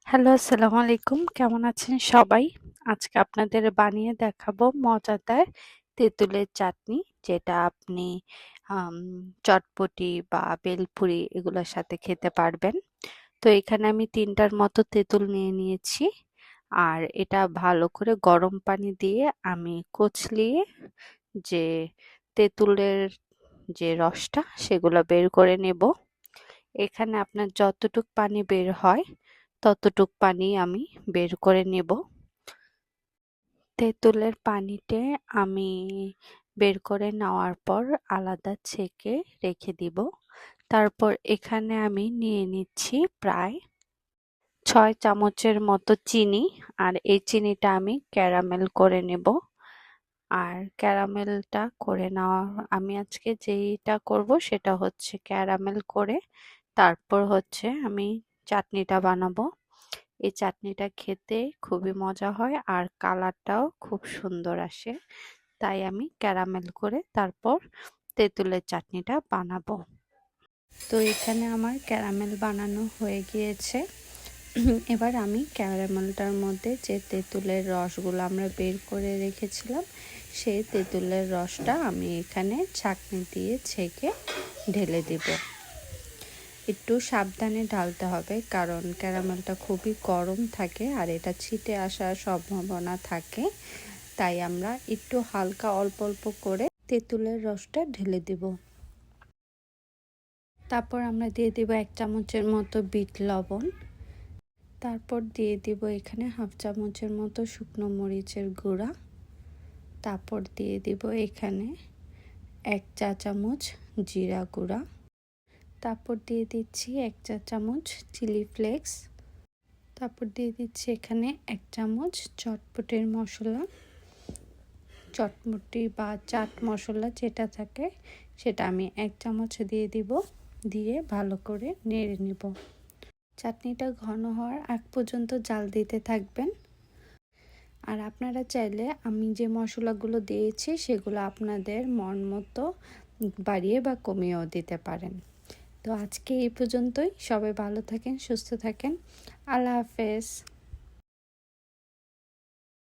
Hello, আসসালামু আলাইকুম। কেমন আছেন সবাই? আজকে আপনাদের বানিয়ে দেখাবো মজাদার তেঁতুলের চাটনি, যেটা আপনি আম চটপটি বা বেলপুরি এগুলোর সাথে খেতে পারবেন। তো এখানে আমি ৩ টার মতো তেঁতুল নিয়ে নিয়েছি। আর এটা ভালো করে গরম পানি দিয়ে আমি কচলিয়ে যে তেঁতুলের যে রসটা সেগুলো বের করে নেব। এখানে আপনার যতটুক পানি বের হয় ততটুক পানি আমি বের করে নেব। তেঁতুলের পানিতে আমি বের করে নেওয়ার পর আলাদা ছেঁকে রেখে দিব। তারপর এখানে আমি নিয়ে নিচ্ছি প্রায় ৬ চামচের মতো চিনি। আর এই চিনিটা আমি ক্যারামেল করে নেব। আর ক্যারামেলটা করে নেওয়া আমি আজকে যেইটা করব সেটা হচ্ছে ক্যারামেল করে তারপর হচ্ছে আমি চাটনিটা বানাবো। এই চাটনিটা খেতে খুবই মজা হয় আর কালারটাও খুব সুন্দর আসে। তাই আমি ক্যারামেল করে তারপর তেঁতুলের চাটনিটা বানাবো। তো এখানে আমার ক্যারামেল বানানো হয়ে গিয়েছে। এবার আমি ক্যারামেলটার মধ্যে যে তেঁতুলের রসগুলো আমরা বের করে রেখেছিলাম সেই তেঁতুলের রসটা আমি এখানে ছাঁকনি দিয়ে ছেঁকে ঢেলে দিব। একটু সাবধানে ঢালতে হবে, কারণ ক্যারামেলটা খুবই গরম থাকে আর এটা ছিটে আসার সম্ভাবনা থাকে। তাই আমরা একটু হালকা অল্প অল্প করে তেঁতুলের রসটা ঢেলে দিব। তারপর আমরা দিয়ে দিব ১ চামচের মতো বিট লবণ। তারপর দিয়ে দিব এখানে 1/2 চামচের মতো শুকনো মরিচের গুঁড়া। তারপর দিয়ে দিব এখানে 1 চা চামচ জিরা গুঁড়া। তারপর দিয়ে দিচ্ছি 1 চা চামচ চিলি ফ্লেক্স। তারপর দিয়ে দিচ্ছি এখানে 1 চামচ চটপটির মশলা। চটপটি বা চাট মশলা যেটা থাকে সেটা আমি 1 চামচ দিয়ে দিব। দিয়ে ভালো করে নেড়ে নিব। চাটনিটা ঘন হওয়ার আগ পর্যন্ত জাল দিতে থাকবেন। আর আপনারা চাইলে আমি যে মশলাগুলো দিয়েছি সেগুলো আপনাদের মন মতো বাড়িয়ে বা কমিয়েও দিতে পারেন। তো আজকে এই পর্যন্তই। সবাই ভালো থাকেন, সুস্থ থাকেন। আল্লাহ হাফেজ।